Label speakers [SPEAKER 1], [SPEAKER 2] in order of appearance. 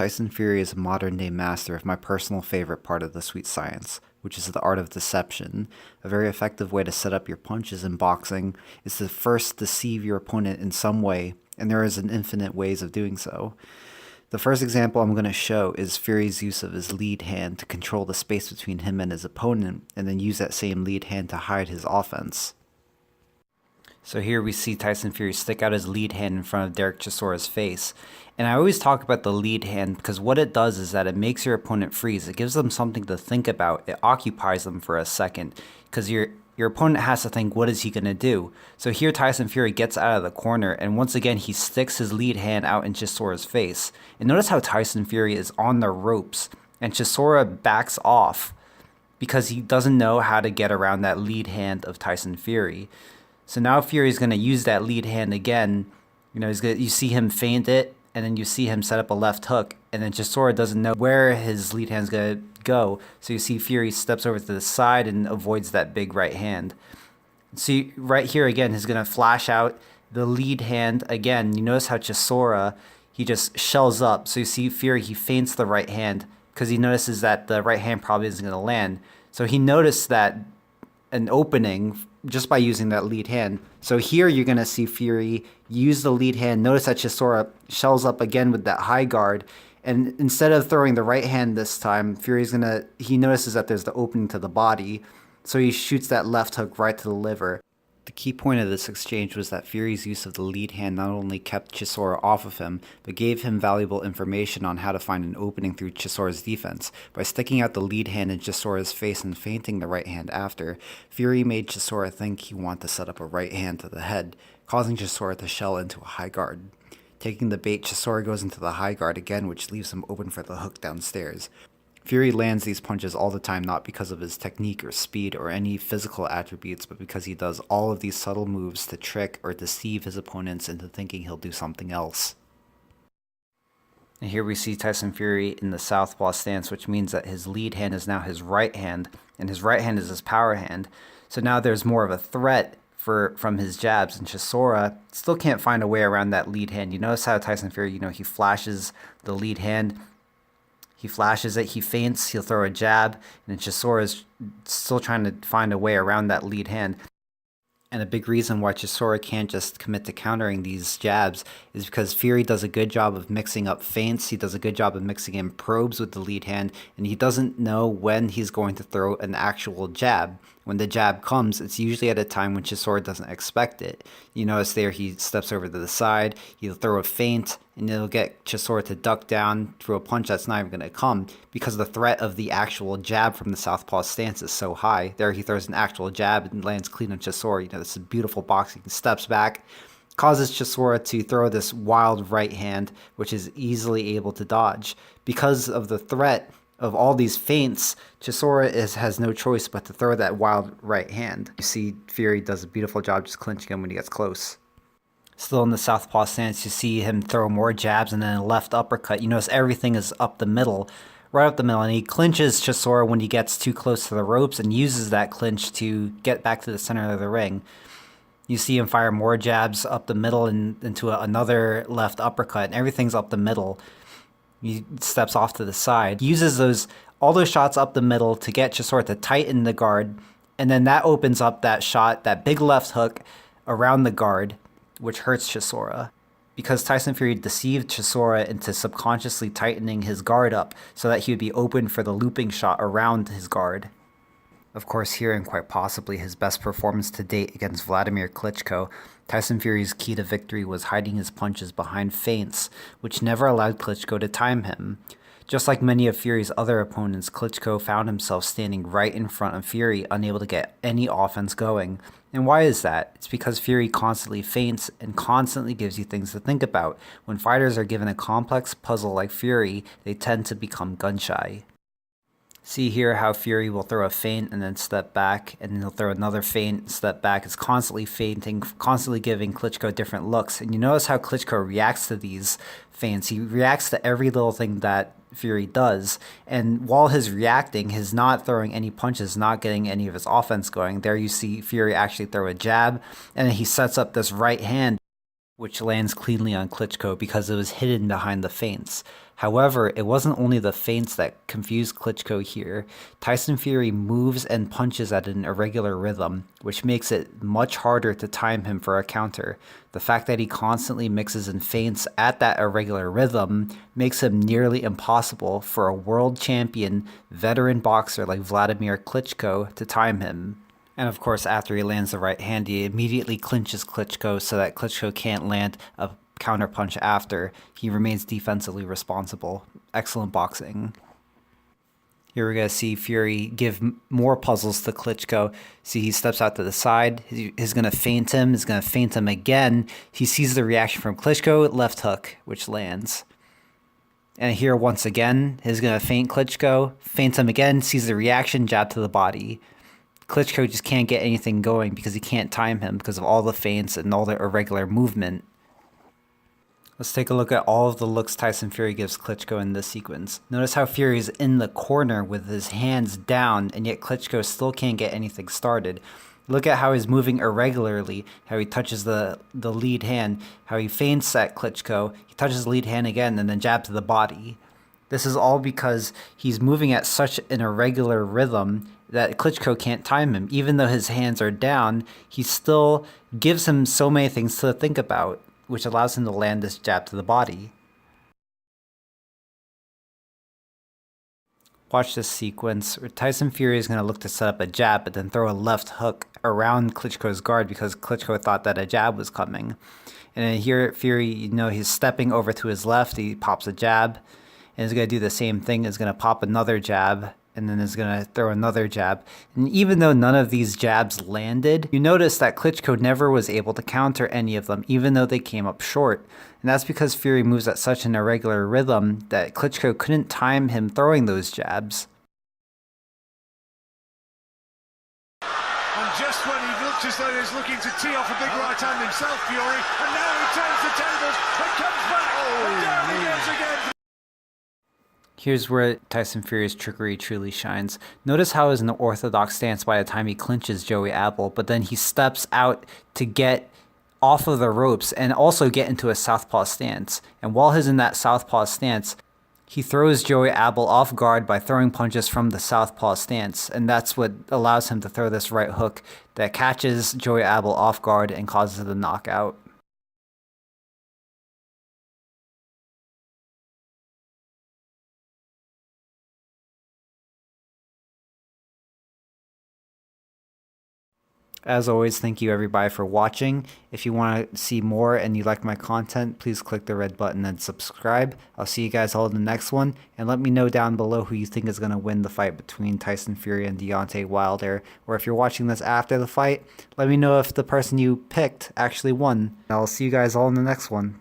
[SPEAKER 1] Tyson Fury is a modern-day master of my personal favorite part of the sweet science, which is the art of deception. A very effective way to set up your punches in boxing is to first deceive your opponent in some way, and there is an infinite ways of doing so. The first example I'm going to show is Fury's use of his lead hand to control the space between him and his opponent, and then use that same lead hand to hide his offense. So here we see Tyson Fury stick out his lead hand in front of Derek Chisora's face. And I always talk about the lead hand because what it does is that it makes your opponent freeze. It gives them something to think about. It occupies them for a second because your opponent has to think, what is he going to do? So here Tyson Fury gets out of the corner, and once again he sticks his lead hand out in Chisora's face. And notice how Tyson Fury is on the ropes and Chisora backs off because he doesn't know how to get around that lead hand of Tyson Fury. So now Fury's going to use that lead hand again. You see him feint it, and then you see him set up a left hook, and then Chisora doesn't know where his lead hand's going to go. So you see Fury steps over to the side and avoids that big right hand. See, right here again, he's going to flash out the lead hand again. You notice how Chisora, he just shells up. So you see Fury, he feints the right hand because he notices that the right hand probably isn't going to land. So he noticed that an opening just by using that lead hand. So here you're going to see Fury use the lead hand. Notice that Chisora shells up again with that high guard. And instead of throwing the right hand this time, he notices that there's the opening to the body. So he shoots that left hook right to the liver. The key point of this exchange was that Fury's use of the lead hand not only kept Chisora off of him, but gave him valuable information on how to find an opening through Chisora's defense. By sticking out the lead hand in Chisora's face and feinting the right hand after, Fury made Chisora think he wanted to set up a right hand to the head, causing Chisora to shell into a high guard. Taking the bait, Chisora goes into the high guard again, which leaves him open for the hook downstairs. Fury lands these punches all the time not because of his technique or speed or any physical attributes, but because he does all of these subtle moves to trick or deceive his opponents into thinking he'll do something else. And here we see Tyson Fury in the southpaw stance, which means that his lead hand is now his right hand, and his right hand is his power hand. So now there's more of a threat from his jabs, and Chisora still can't find a way around that lead hand. You notice how Tyson Fury, he flashes the lead hand. He flashes it, he feints, he'll throw a jab, and Chisora is still trying to find a way around that lead hand. And a big reason why Chisora can't just commit to countering these jabs is because Fury does a good job of mixing up feints, he does a good job of mixing in probes with the lead hand, and he doesn't know when he's going to throw an actual jab. When the jab comes, it's usually at a time when Chisora doesn't expect it. You notice there he steps over to the side, he'll throw a feint, and it'll get Chisora to duck down through a punch that's not even going to come because the threat of the actual jab from the southpaw stance is so high. There he throws an actual jab and lands clean on Chisora. This is beautiful boxing. He steps back, causes Chisora to throw this wild right hand, which is easily able to dodge. Because of the threat of all these feints, Chisora has no choice but to throw that wild right hand. You see Fury does a beautiful job just clinching him when he gets close. Still in the southpaw stance, you see him throw more jabs and then a left uppercut. You notice everything is up the middle, right up the middle, and he clinches Chisora when he gets too close to the ropes and uses that clinch to get back to the center of the ring. You see him fire more jabs up the middle and into another left uppercut, and everything's up the middle. He steps off to the side, uses all those shots up the middle to get Chisora to tighten the guard, and then that opens up that shot, that big left hook around the guard, which hurts Chisora. Because Tyson Fury deceived Chisora into subconsciously tightening his guard up so that he would be open for the looping shot around his guard. Of course, here and quite possibly his best performance to date against Vladimir Klitschko, Tyson Fury's key to victory was hiding his punches behind feints, which never allowed Klitschko to time him. Just like many of Fury's other opponents, Klitschko found himself standing right in front of Fury, unable to get any offense going. And why is that? It's because Fury constantly feints and constantly gives you things to think about. When fighters are given a complex puzzle like Fury, they tend to become gun-shy. See here how Fury will throw a feint and then step back, and then he'll throw another feint and step back. It's constantly feinting, constantly giving Klitschko different looks. And you notice how Klitschko reacts to these feints. He reacts to every little thing that Fury does, and while he's reacting, he's not throwing any punches, not getting any of his offense going. There you see Fury actually throw a jab, and then he sets up this right hand, which lands cleanly on Klitschko because it was hidden behind the feints. However, it wasn't only the feints that confused Klitschko here. Tyson Fury moves and punches at an irregular rhythm, which makes it much harder to time him for a counter. The fact that he constantly mixes in feints at that irregular rhythm makes him nearly impossible for a world champion veteran boxer like Vladimir Klitschko to time him. And of course, after he lands the right hand, he immediately clinches Klitschko so that Klitschko can't land a counterpunch after. He remains defensively responsible. Excellent boxing. Here we're going to see Fury give more puzzles to Klitschko. See, he steps out to the side. He's going to feint him. He's going to feint him again. He sees the reaction from Klitschko. Left hook, which lands. And here, once again, he's going to feint Klitschko. Feints him again. Sees the reaction. Jab to the body. Klitschko just can't get anything going because he can't time him because of all the feints and all the irregular movement. Let's take a look at all of the looks Tyson Fury gives Klitschko in this sequence. Notice how Fury is in the corner with his hands down, and yet Klitschko still can't get anything started. Look at how he's moving irregularly, how he touches the lead hand, how he feints at Klitschko, he touches the lead hand again, and then jab to the body. This is all because he's moving at such an irregular rhythm that Klitschko can't time him. Even though his hands are down, he still gives him so many things to think about, which allows him to land this jab to the body. Watch this sequence where Tyson Fury is going to look to set up a jab, but then throw a left hook around Klitschko's guard because Klitschko thought that a jab was coming. And then here Fury, he's stepping over to his left, he pops a jab, and he's going to do the same thing, he's going to pop another jab, and then is going to throw another jab. And even though none of these jabs landed, you notice that Klitschko never was able to counter any of them, even though they came up short. And that's because Fury moves at such an irregular rhythm that Klitschko couldn't time him throwing those jabs.
[SPEAKER 2] And just when he looked as though he was looking to tee off a big right hand himself, Fury, and now he turns the tables and comes back, and down he goes again.
[SPEAKER 1] Here's where Tyson Fury's trickery truly shines. Notice how he's in the orthodox stance by the time he clinches Joey Abel, but then he steps out to get off of the ropes and also get into a southpaw stance. And while he's in that southpaw stance, he throws Joey Abel off guard by throwing punches from the southpaw stance. And that's what allows him to throw this right hook that catches Joey Abel off guard and causes the knockout. As always, thank you everybody for watching. If you want to see more and you like my content, please click the red button and subscribe. I'll see you guys all in the next one. And let me know down below who you think is going to win the fight between Tyson Fury and Deontay Wilder. Or if you're watching this after the fight, let me know if the person you picked actually won. I'll see you guys all in the next one.